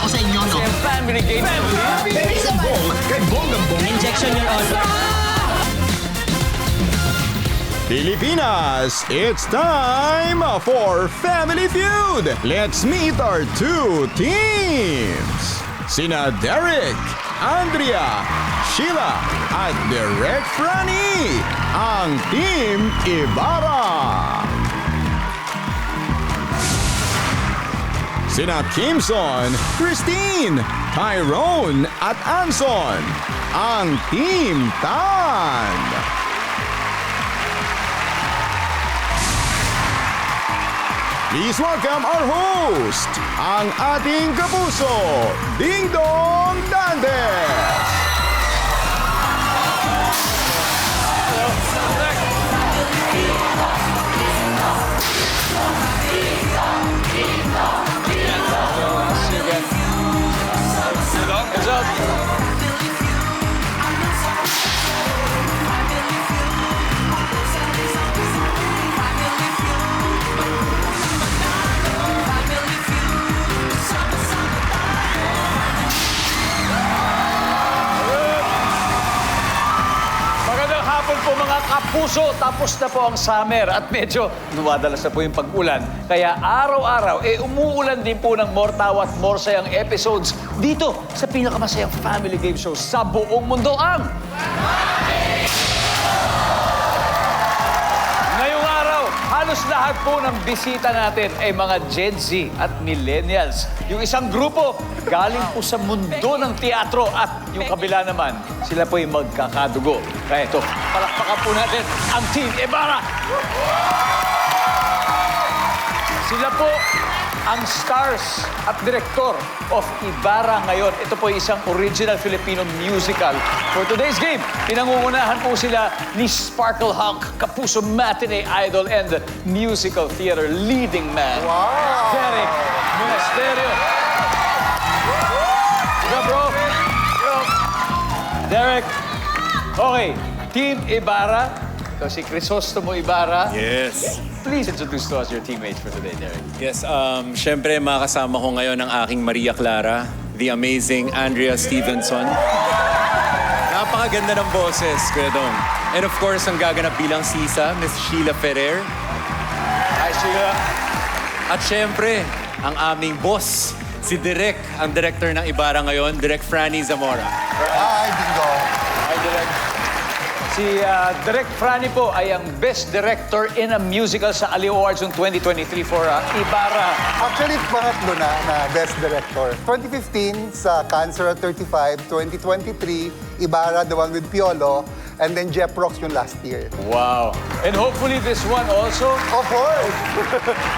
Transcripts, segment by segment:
ako sa inyo, no? Family game. Kay Bong. Injection, Your Honor. Pilipinas, it's time for Family Feud! Let's meet our two teams! Sina Derek, Andrea, Sheila, at Direk Franny, ang Team Ibarra! Sina Kimson, Christine, Tyrone, at Anson, ang Team Tan! Please welcome our host, ang ating kapuso, Ding Dong Dantes! Heads up. Magandang hapon po mga kapuso. Tapos na po ang summer at medyo lumadalas na po yung pag-ulan. Kaya araw-araw, umuulan din po ng more tawa at more sayang episodes dito sa pinakamasayang family game show sa buong mundo ang... Ngayong araw, halos lahat po ng bisita natin ay mga Gen Z at Millennials. Yung isang grupo, galing po sa mundo ng teatro at yung kabila naman, sila po yung magkakadugo. Kaya ito, palakpakan po natin ang Team Ibarra. Sila po ang stars at director of Ibarra ngayon. Ito po isang original Filipino musical. For today's game, pinangungunahan po sila ni Sparkle Hawk, Kapuso Matinee Idol and musical theater leading man. Wow! Derek Monasterio. Diba, bro? Derek. Okay, Team Ibarra. Ito si Crisostomo Ibarra. Yes. Please introduce to us your teammates for today, Derek. Yes, syempre makasama ko ngayon ang aking Maria Clara, the amazing Andrea Stevenson. Napakaganda ng boses, Kuya Dong. And of course, ang gaganap bilang Sisa, Miss Sheila Ferrer. Hi, Sheila. At syempre, ang aming boss, si Direk, ang director ng Ibarra ngayon, Direk Franny Zamora. Hi, Ding Dong. Hi, Direk. Si Direk Franny po ay ang Best Director in a Musical sa Ali Awards noong 2023 for Ibarra. Actually, pangatlo na Best Director. 2015 sa Cancer at 35, 2023, Ibarra, the one with Piolo, and then Jeff Rocks yung last year. Wow. And hopefully this one also. Of course!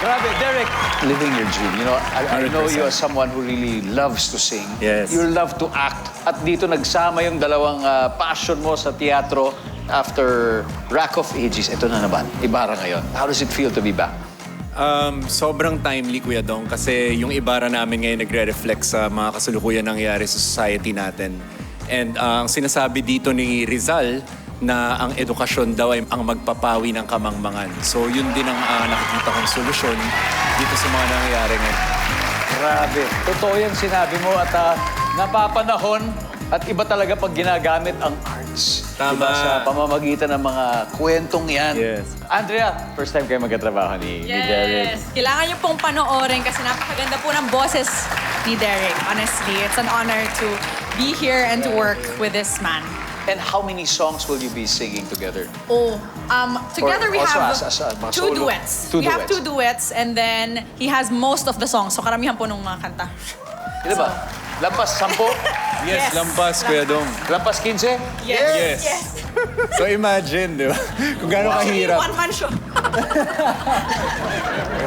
Grabe, Derek. Living your dream. You know, I know you 100%. as someone who really loves to sing. Yes. You love to act. At dito nagsama yung dalawang passion mo sa teatro after Rack of Ages. Ito na naman, Ibarra ngayon. How does it feel to be back? Sobrang timely, Kuya Dong, kasi yung Ibarra namin ngayon nagre-reflect sa mga kasalukuyan nangyayari sa society natin. And ang sinasabi dito ni Rizal na ang edukasyon daw ay ang magpapawi ng kamangmangan. So yun din ang nakikita kong solusyon dito sa mga nangyayari ngayon. Grabe. Totoo yan sinabi mo at napapanahon at iba talaga pag ginagamit ang arts. Tama. Diba, sa pamamagitan ng mga kwentong yan. Yes. Andrea, first time kayo magkatrabaho ni Derek. Yes. Kailangan niyo pong panoorin kasi napakaganda po ng boses ni Derek. Honestly, it's an honor to be here and to work with this man. And how many songs will you be singing together? Oh, together we also have as mga two solo? duets. Two we have duets. two duets and then he has most of the songs. So karamihan po nung mga kanta. Ilan ba? Lampas 10? Yes, lampas, Kuya Dong. Lampas 15? Yes. So imagine, di ba? Kung gaano kahirap. One-man show.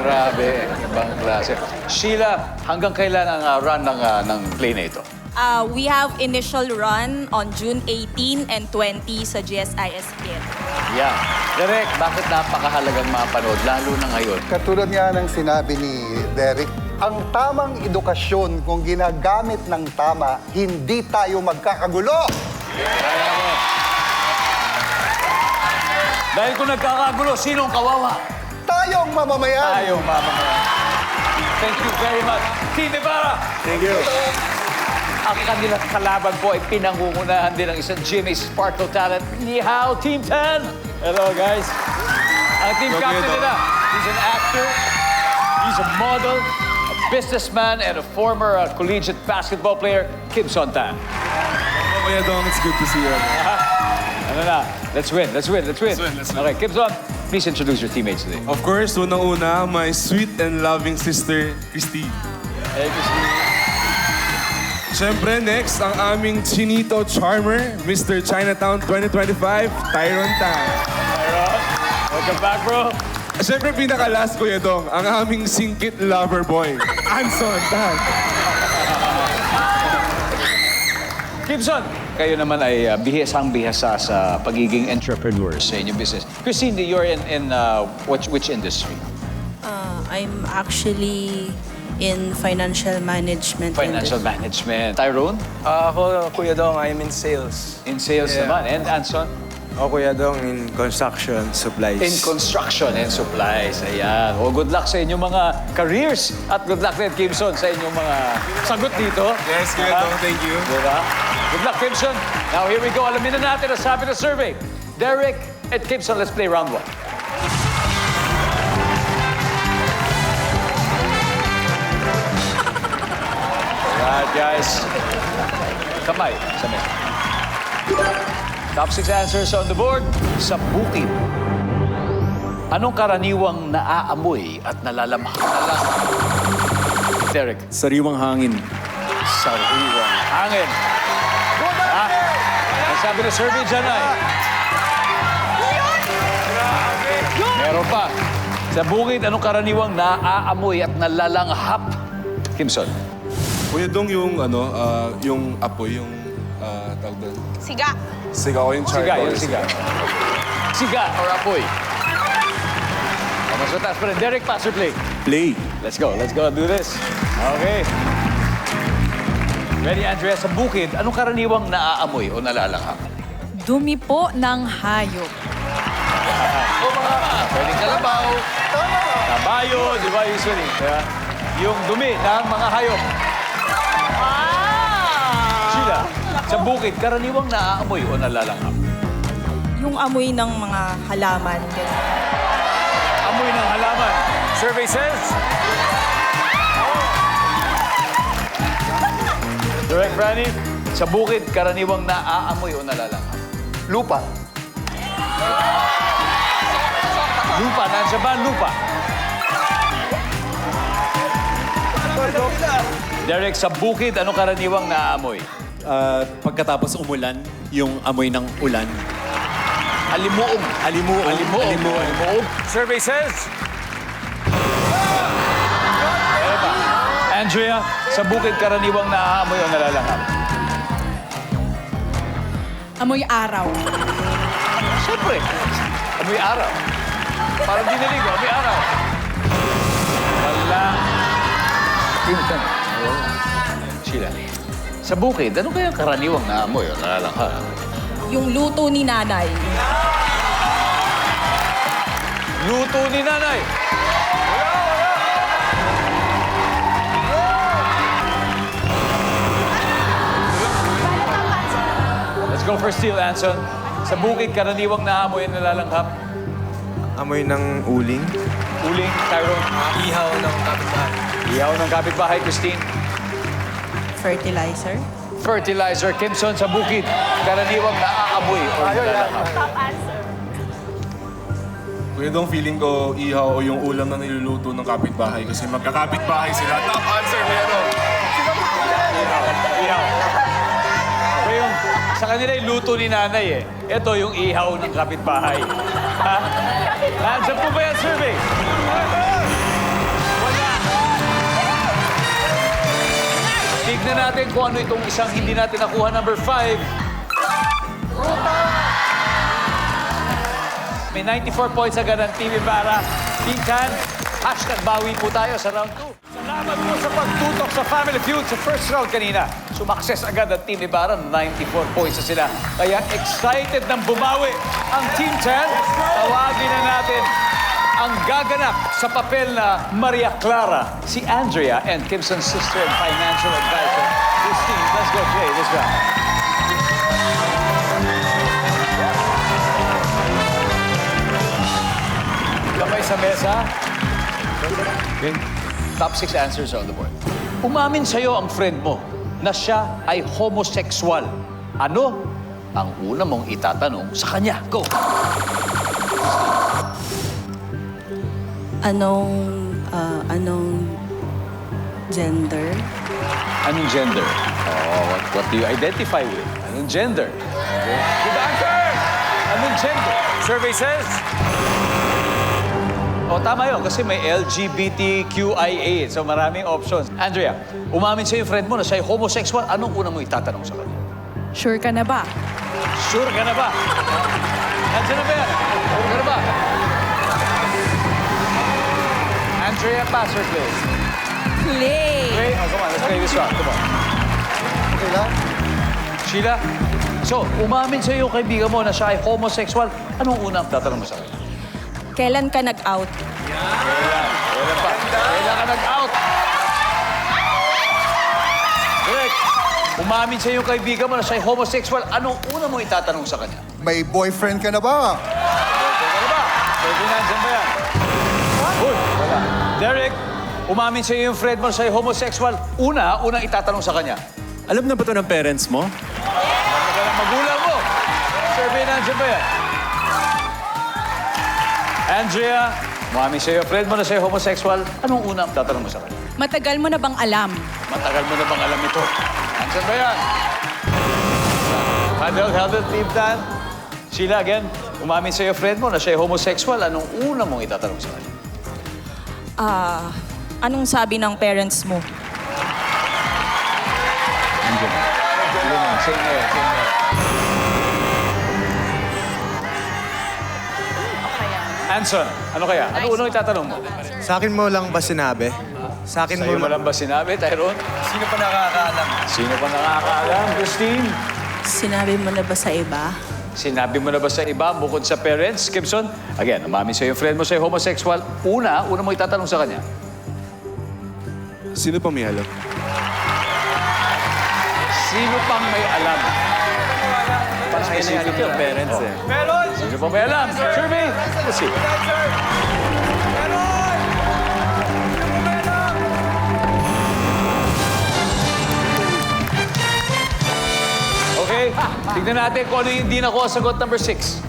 Grabe, ibang klase. Sheila, hanggang kailan ang run ng play na ito? We have initial run on June 18 and 20 sa GSIS-PN. Yeah. Derek, bakit napakahalagang mapanood, lalo na ngayon? Katulad nga ng sinabi ni Derek, ang tamang edukasyon kung ginagamit ng tama, hindi tayo magkakagulo. Kaya mo. Dahil kung nagkakagulo, sinong kawawa? Tayong mamamayan. Tayong mamamayan. Thank you very much. Team Ibarra. Thank you. Ang kanilang kalaban po ay pinangungunahan din ng isang Jimmy Sparkle talent. Ni Hao, Team 10. Hello, guys. Ang team captain nila, he's an actor, he's a model, a businessman, and a former collegiate basketball player, Kim Son Tan. Kuya Dong, it's good to see you. Ano na? Let's win. Okay, Kim Son, please introduce your teammates today. Of course, unang-una, my sweet and loving sister, Christine. Hey, Christine. Siyempre, next, ang aming Chinito Charmer, Mr. Chinatown 2025, Tyron Tan. Tyron, welcome back, bro. Siyempre, pinaka-last, Kuya Dong, ang aming singkit lover boy, Anson Tan. Gibson, kayo naman ay bihasang-bihasa sa pagiging entrepreneur sa inyong business. Christine, you're in which industry? I'm actually in financial management. Financial management. Tyrone? Ako, Kuya Dong, I'm in sales. In sales naman. And Anson? Ako, Kuya Dong, in construction supplies. In construction and supplies. Ayan. O, good luck sa inyong mga careers. At good luck din, Gibson, sa inyong mga sagot dito. Yes, Kuya Dong, thank you. Diba? Good luck, Gibson. Now, here we go. Alamin na natin ang sabi ng survey. Derek at Gibson, let's play round 1. Alright, guys. Kamay. Samay. Top 6 answers on the board. Sa bukid. Anong karaniwang naaamoy at nalalamang? Derek. Sariwang hangin. Sariwang hangin. Ang sabi ng survey dyan ay... Meron pa. Sa bukid, anong karaniwang naaamoy at nalalanghap? Kimson. Kuya Dong, yung yung apoy, yung tawag doon. Siga. Siga ko yung Siga, charcoal. yung siga. Siga or apoy? Mas mataas pa rin. Derek, pass or play? Play. Let's go do this. Okay. Ready, Andrea? Sa bukid, anong karaniwang naaamoy o nalalanghap? Dumi po ng hayop. Pwedeng kalabaw, kabayo, di ba usually? Kaya, yung dumi ng mga hayop. Sheila, sa bukid, karaniwang naaamoy o nalalanghap? Yung amoy ng mga halaman. Ganun. Amoy ng halaman. Survey says... Direct Franny, sa bukid, karaniwang naaamoy o nalalanghap? Lupa. Lupa, nandiyan ba ang lupa? Derek, sa bukid, anong karaniwang naaamoy? Pagkatapos umulan, yung amoy ng ulan. Alimuog. Alimuog. Survey says... Andrea, sa bukid, karaniwang naaamoy o nalalanghap? Amoy araw. Siyempre. Amoy araw. Parang di naligo, amoy araw. Wala. Pintan. Sheila. Sa bukid, ano kaya karaniwang naamoy o nalalanghap? Yung luto ni nanay. Luto ni nanay. Let's go for steal, Anson. Sa bukid, karaniwang naamoy ang nalalanghap. Amoy ng uling. Uling, Tyrone. Ihaw ng kapitbahay. Ihaw ng kapitbahay, Christine. Fertilizer. Fertilizer, Kimson, sa bukid. Karaniwang naaamoy o nalalanghap. Kuya Dong, feeling ko ihaw o yung ulam na niluluto ng kapitbahay kasi magkakapitbahay sila. Top answer, Kuya Dong. Ihaw. Pero yung, sa kanila yung luto ni nanay eh. Ito yung ihaw ng kapitbahay. Ha? Nandiyan po ba yan, survey? Wala. Tignan natin kung ano itong isang hindi natin nakuha, number 5. May 94 points agad ang Team Ibarra. Team Tan, hashtag bawi po tayo sa round 2. Salamat po sa pagtutok sa Family Feud sa first round kanina. Sumakses agad ang Team Ibarra, 94 points na sila. Kaya excited ng bumawi ang Team Tan. Tawagin na natin ang gaganap sa papel na Maria Clara, si Andrea and Kimson's sister and financial advisor, Christine. Let's go play this round. Kamay sa mesa. Okay. Top 6 answers on the board. Umamin sa'yo ang friend mo na siya ay homosexual. Ano ang una mong itatanong sa kanya? Go! Anong gender? Anong gender? Oh, what do you identify with? Anong gender? Okay. Good answer! Anong gender? Survey says... Oh, tama yun, kasi may LGBTQIA. So, maraming options. Andrea, umamin sa'yo yung friend mo na siya'y homosexual. Anong una mo itatanong sa kanya? Sure ka na ba? Sure ka na ba? Nandiyan na ba yan? Sure ka na ba? Andrea, pass or play? Play! Play? Oh, come on, let's play this round. Come on. Okay lang? Sheila, so, umamin sa'yo yung kaibigan mo na siya ay homosexual. Anong unang tatanong mo sa kanya? Kailan ka nag-out? Kailan pa? Kailan ka nag-out? Correct. Umamin sa'yo yung kaibigan mo na siya ay homosexual. Anong una mo itatanong sa kanya? May boyfriend ka na ba? Boyfriend ka na ba? Pwede nandiyan ba yan? Uy, wala. Derek, umamin sa'yo yung friend mo na siya ay homosexual. Unang itatanong sa kanya. Alam na ba ito ng parents mo? Alam ka ng magulang mo. Survey nandiyan ba yan? Andrea, umamin sa'yo yung friend mo na siya ay homosexual. Anong unang tatanong mo sa kanya? Matagal mo na bang alam? Matagal mo na bang alam ito? Nandiyan ba yan? Huddle, Team Tan. Sheila, again, umamin sa'yo friend mo na siya ay homosexual. Anong una mong itatanong sa kanya? Anong sabi ng parents mo? Nandiyan na. Same there, same there. Anson, ano kaya? Ano unang itatanong mo? Sa akin mo lang ba sinabi? Sa akin Sa'yo mo mo lang ba sinabi, Tyrone? Sino pa nakakaalam? Sino pa nakakaalam? Christine? Sinabi mo na ba sa iba? Sinabi mo na ba sa iba bukod sa parents, Kimson? Again, umamin sa'yo yung friend mo sa'yo homosexual. Una mo itatanong sa kanya. Sino pa may alam? Sino pang may alam? Specific yung parents eh. Sino pang may alam? Survey! Let's see. Okay, tignan natin kung ano yung hindi nakuha sagot number 6.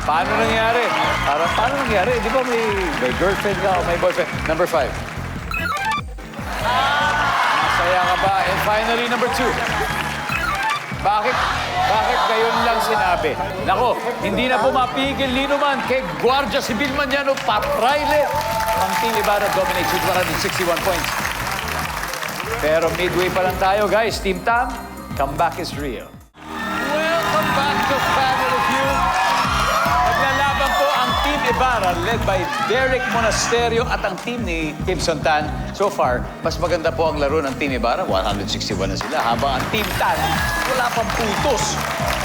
Paano nangyari? Paano nangyari? Di ba may girlfriend ka o may boyfriend? Number 5. Masaya ka ba? And finally, number 2. Bakit gayon lang sinabi? Nako, hindi na po mapigil nino man kay Guardia Civil man yan o patraile. Ang Team Ibarra dominates with 161 points. Pero midway pa lang tayo, guys. Team Tam, comeback is real. Welcome back to Family Feud. Naglalaban po ang Team Ibarra led by Derek Monasterio at ang team ni Kimson Tan. So far, mas maganda po ang laro ng Team Ibarra. 161 na sila. Habang ang Team Tan, wala pang puntos.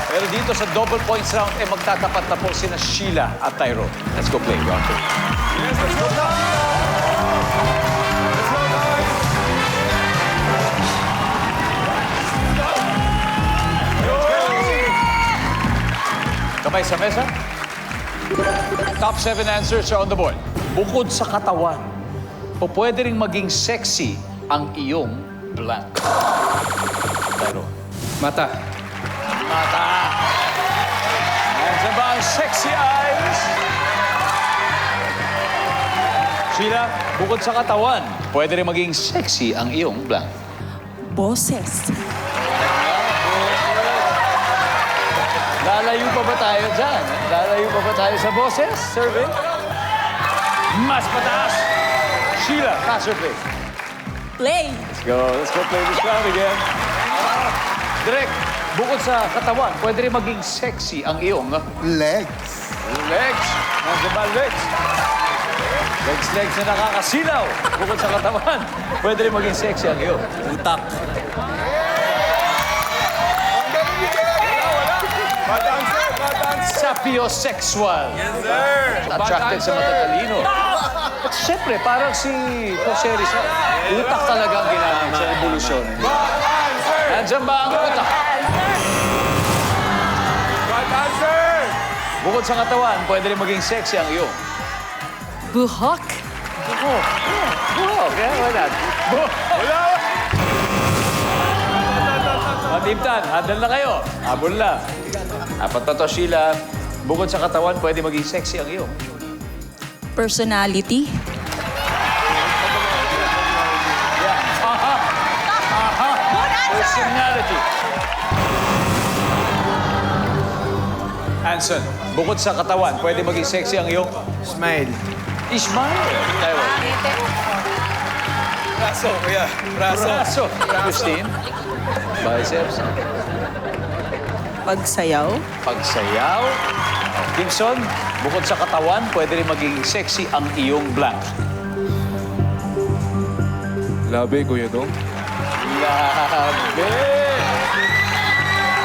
Pero dito sa double points round, magtatapat na po sina Sheila at Tyrone. Let's go play round 2. Yes, let's go down! Let's go, guys! Kamay sa mesa. Top 7 answers are on the board. Bukod sa katawan, o pwede rin maging sexy ang iyong blank. Tyrone. Mata. Mata. Nandiyan ba ang sexy eyes? Sheila, bukod sa katawan, pwede rin maging sexy ang iyong blank. Boses. Lalayo pa ba tayo dyan? Lalayo pa ba tayo sa boses? Survey? Mas mataas. Sheila, pass or play? Play! Let's go play this round again. Direk, bukod sa katawan, pwede rin maging sexy ang iyong Legs. legs. Nandiyan ba ang legs? Legs na nakakasilaw. Bukod sa katawan, pwede rin maging sexy ang iyong utak. Bad answer! Bad answer! sapiosexual. Yes, sir. Attracted sa matatalino. At siyempre, parang si Jose Rizal. Utak talaga ang ginamit sa evolusyon. Nandiyan ba ang utak? Bukod sa katawan, pwede rin maging sexy ang iyong. Buhok. Buhok. Buhok, yeah, why not? Buhok. Wala! Mga Team Tan, handle na kayo. Habol na. Apat na to, Sheila. Bukod sa katawan, pwede maging sexy ang iyong. Personality. Yeah. Aha! Aha! Personality. Anson, bukod sa katawan, pwede maging sexy ang iyong Smile. Ismael. Braso, kuya. Braso. Christine. Biceps. Pagsayaw. Pagsayaw. Kimson, bukod sa katawan, pwede rin maging sexy ang iyong blank. Labi, Kuya Dong. Labi!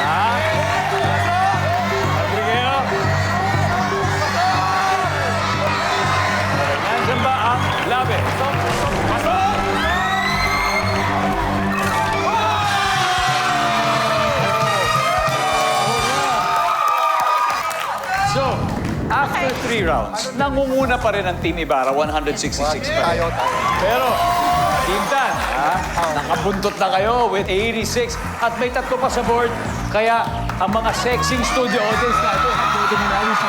Ha? Agree kayo? Nandiyan ba ang labi? So, after 3 rounds, nangunguna pa rin ang Team Ibarra, 166 pa rin. Tayo. Pero, Team Tan, nakabuntot na kayo with 86 at may tatlo pa sa board. Kaya, ang mga sexing studio audience natin, pwede mo namin sa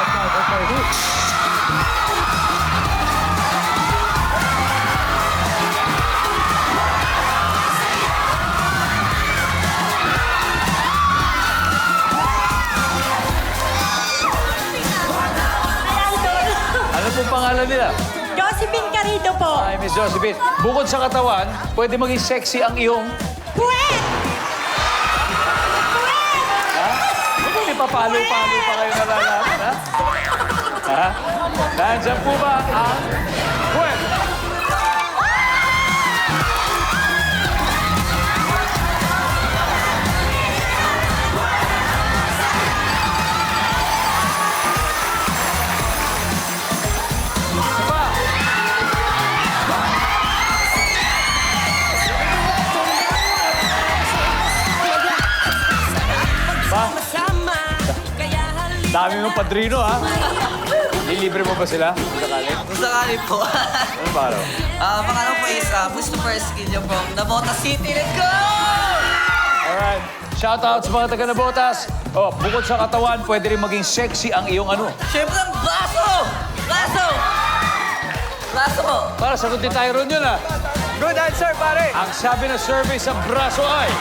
Ano pong pangalan nila? Josephine Carrido po. Ay, Miss Josephine, bukod sa katawan, pwede maging sexy ang iyong... Puwet! Ha? Hindi papalo-palo pa kayo nalalaman, ha? Ha? Nandiyan po ba ang... Puwet? Dami mong padrino, ha? Lilibre mo ba sila? Kung sakali? Kung sakali po. Ano paro? Pangalan po is Gusto Perskillo from Navota City. Let's go! Alright. Shoutouts mga taga Nabotas. Oh, bukod sa katawan, pwede rin maging sexy ang iyong ano. Siyempre ang braso! Braso! Braso po. Para sagutin tayo ron yun, ha? Good answer, pare. Ang sabi ng survey sa braso ay...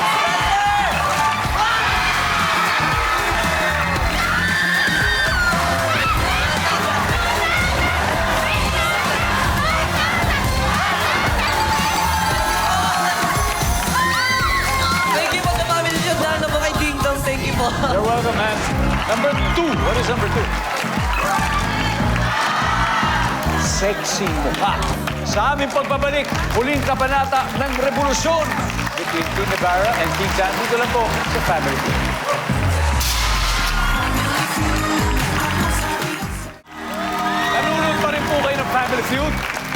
Thank you po sa family niyo. Dahil na po kay Ding Dong. Thank you po. You're welcome, man. Number 2. What is number 2? Sexy mukha. Sa aming pagbabalik, huling kabanata ng revolusyon between Team Ibarra and Team Tan. Dito lang po sa Family Feud. Nanonood pa rin po kayo ng Family Feud?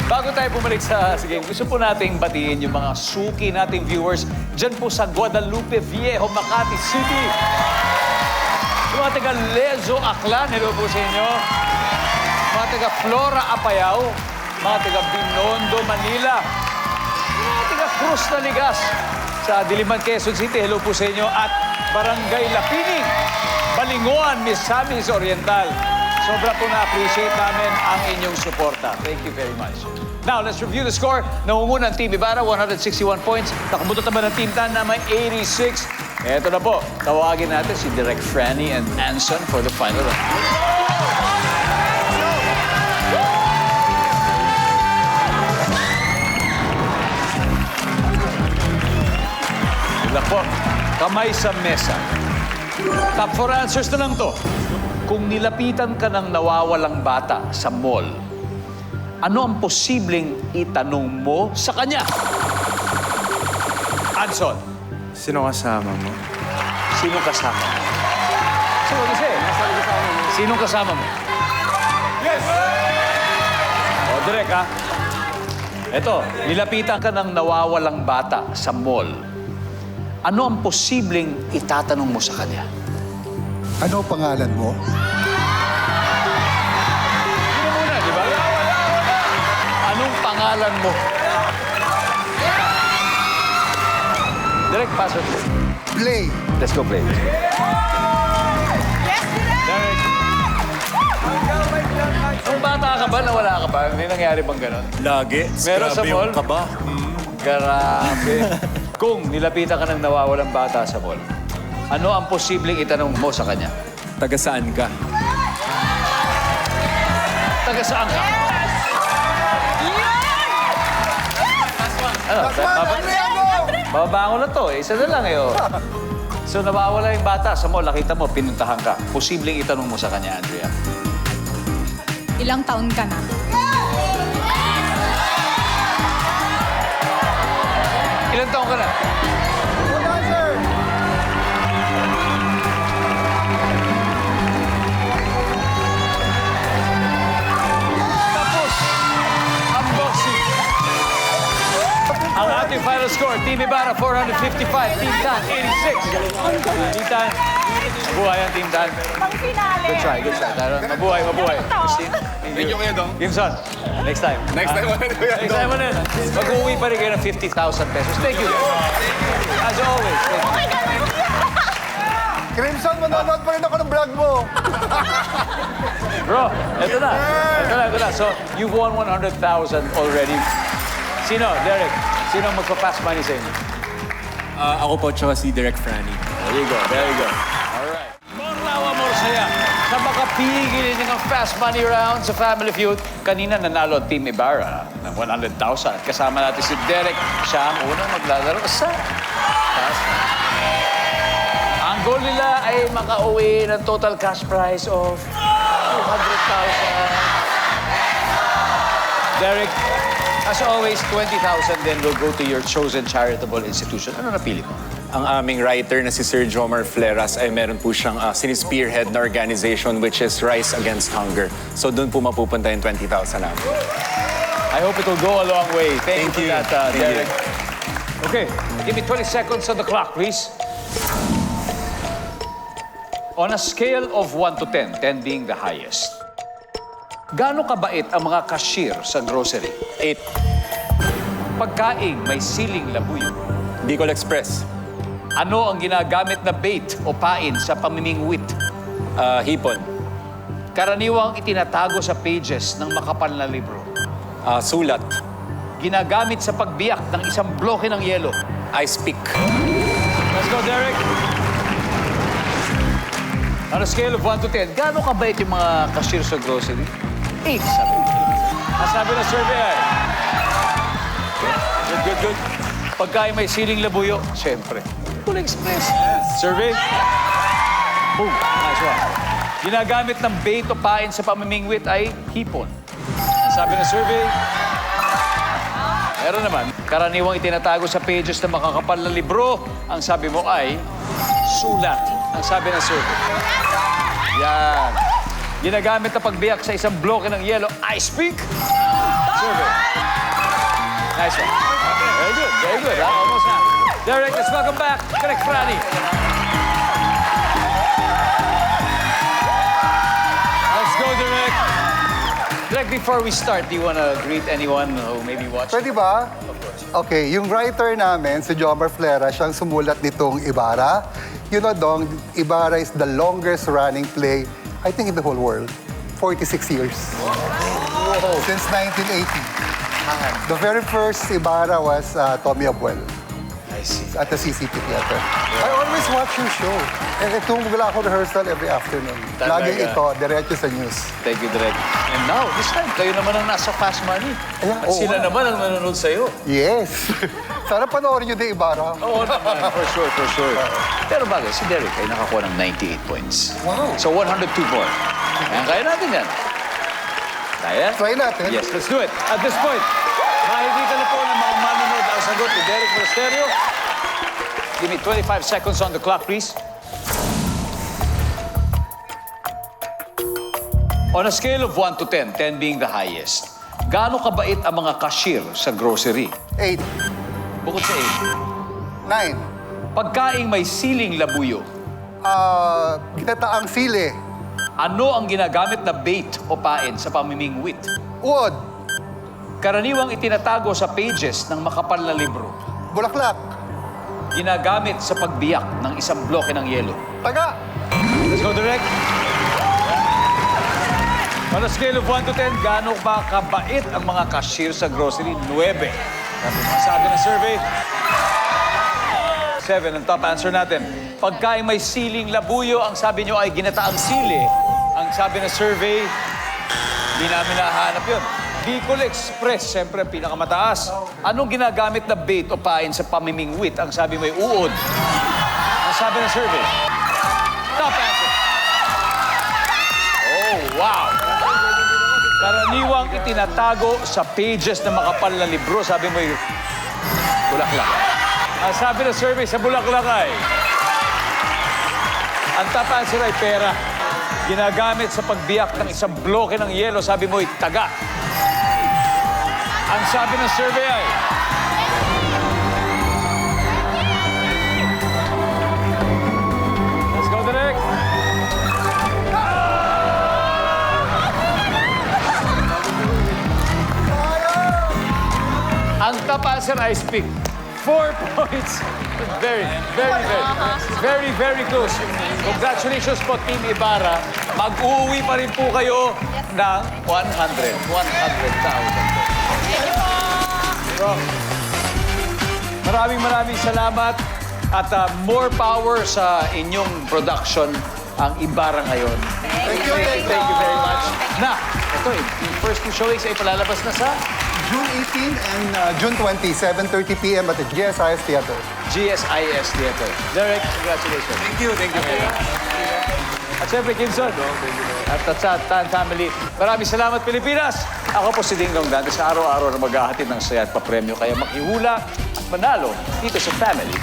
Bago tayo bumalik sa game, gusto po nating batiin yung mga suki nating viewers dyan po sa Guadalupe Viejo, Makati City. Yung mga taga Lezo, Aklan, hello po sa inyo. Mga taga Flora, Apayao. Mga taga Binondo, Manila. Mga taga Cruz Naligas sa Diliman, Quezon City, hello po sa inyo. At Barangay Lapining, Balinguan, Misamis Oriental. Sobra po na-appreciate namin ang inyong suporta. Thank you very much. Now, let's review the score. Nangunguna ang Team Ibarra, 161 points. Nakabutot naman ang Team Tan na may 86. Eto na po, tawagin natin si Direk Franny and Anson for the final round. Ito po, kamay sa mesa. Top 4 answers na lang to. Kung nilapitan ka ng nawawalang bata sa mall, ano ang posibleng itanong mo sa kanya? Anson, Sino kasama mo? sino kasama? So, what is it? Sinong kasama mo? Yes! O, direk, ha? Eto, nilapitan ka ng nawawalang bata sa mall. Ano ang posibleng itatanong mo sa kanya? Ano pangalan mo? Sino muna, di ba? Anong pangalan mo? Direk, pasok. Play. Let's go play. Derek. Nung bata ka ba, nawala ka ba? Hindi nangyari bang ganon? Lagi. Meron sa Grabe mall? yung kaba. Grabe. Kung nilapitan ka ng nawawalang bata sa mall, ano ang posibleng itanong mo sa kanya? Taga saan ka? Taga saan ka? Ano? Bababango na to. Isa na lang eh. Oh. So nawawala yung bata sa mall, nakita mo, pinuntahan ka. Posibleng itanong mo sa kanya, Andrea. Ilang taon ka na? Ilan taon ka na? Tapos ang boxing. Ang ating final score, Team Ibarra 455, Team Tan 86. Team Tan, mabuhay ang Team Tan. Good try, good try. Mabuhay, mabuhay. Christine, Thank you, Kuya Dong. Gimson, next time. Next time ulit, Kuya Next Dong. time ulit. Mag-uwi pa rin kayo ng 50,000 pesos. Thank you. As always. Thank you. Crimson, manonood pa rin ako ng vlog mo. Bro, ito na. Ito na. So, you've won 100,000 already. Sino, Derek? Sino ang magpa-fast money sa inyo? Ako po, tsaka si Direk Franny. There you go, there you go. All right. More lawa, more saya. Sa makapigil ng fast money round sa Family Feud, kanina nanalo ang Team Ibarra ng 100,000. At kasama natin si Derek. Siya ang unang maglalaro sa fast money. Ang goal nila ay makauwi ng total cash prize of 200,000. Derek, as always, 20,000 then will go to your chosen charitable institution. Ano napili mo? Ang aming writer na si Sir Jomar Fleras ay meron po siyang sinispearhead na organization which is Rise Against Hunger. So doon po mapupunta yung 20,000 namin. I hope it will go a long way. Thank you for that, Thank you. Derek. Okay, give me 20 seconds on the clock, please. On a scale of 1 to 10, 10 being the highest, gaano kabait ang mga cashier sa grocery? 8. Pagkain may siling labuyo. Bicol Express. Ano ang ginagamit na bait o pain sa pamimingwit? Hipon. Karaniwang itinatago sa pages ng makapal na libro. Sulat. Ginagamit sa pagbiyak ng isang bloke ng yelo. Ice pick. Let's go, Derek. On a scale of 1 to 10, gaano kabait yung mga cashier sa grocery? 8, sabi. Ang sabi ng survey ay... Good. Pagkain may siling labuyo, siyempre. Bicol Express. Survey? Boom. Nice one. Ginagamit ng bait o pain sa pamimingwit ay hipon. Ang sabi ng survey... Meron naman, karaniwang itinatago sa pages ng makakapal na libro. Ang sabi mo ay sulat. Ang sabi ng survey. Yan. Ginagamit na pagbiyak sa isang bloke ng yelo. Ice pick. Survey. Nice one. Very good. Very good. Ha? Almost na. Derek, let's welcome back. Correct, Franny. Let's go, Derek. Derek, before we start, do you want to greet anyone who maybe watched? Pwede ba? Okay, yung writer namin, si Jomar Flera, siyang sumulat nitong Ibarra. You know, Dong, Ibarra is the longest running play, I think, in the whole world. 46 years. Whoa. Since 1980. The very first Ibarra was Tommy Abuel. I see. At the CCP Theater. I always watch your show. Eh, itong wala ako rehearsal every afternoon. Talaga? Laging ito, diretso sa news. Thank you, Derek. And now, this time, kayo naman ang nasa Fast Money. Ayan, At oo sila nga. naman ang nanonood sa'yo. Yes. Sana panoorin nyo din Ibarra. Oo naman, for sure, for sure. Pero bagay, si Derek ay nakakuha ng 98 points. Wow. So 102 more. Ayan, kaya natin yan. Kaya? Try natin. Yes, let's do it. At this point, makikita na po ng mga manonood ang sagot ni Derek Monasterio. Give me 25 seconds on the clock, please. On a scale of 1 to 10, 10 being the highest, gaano kabait ang mga cashier sa grocery? 8, Bukod sa 9. 8, pagkaing may siling labuyo, Ginataang sili. ano ang ginagamit na bait o pain sa pamimingwit? Uod. Karaniwang itinatago sa pages ng makapal na libro. Bulaklak. Ginagamit sa pagbiyak ng isang bloke ng yelo. Taga. Let's go direct. On a scale of 1 to 10, gaano ba kabait ang mga cashier sa grocery? 9. Sabi ng survey. 7, ang top answer natin. Pagkain may siling labuyo, ang sabi nyo ay ginataang sili. Ang sabi ng survey, hindi namin nahanap yun. Bicol Express, siyempre pinakamataas. Anong ginagamit na bait o pain sa pamimingwit? Ang sabi may uod. Ang sabi ng survey. Top answer. Oh, wow! Karaniwang itinatago sa pages ng makapal na libro. Sabi mo yung bulaklak. Ang sabi ng survey sa bulaklak ay, ang top answer ay pera. Ginagamit sa pagbiyak ng isang bloke ng yelo. Sabi mo ay taga. Ang sabi ng survey ay, let's go direct. Ang top answer ay speak. 4 points. Very close. Congratulations po, Team Ibarra. Mag-uwi pa rin po kayo ng 100,000. So, maraming salamat at more power sa inyong production ang Ibarra ngayon. Thank you. Thank you very much. Na, ito yung first two showings ay palalabas na sa June 18 and June 20, 7:30 p.m. at the GSIS Theater. GSIS Theater. Derek, congratulations. Thank you. At syempre, Kimson. At sa Tan Family. Maraming salamat, Pilipinas. Ako po si Ding Dong Dante sa araw-araw na maghahatid ng saya at papremyo. Kaya makihula at manalo dito sa Family.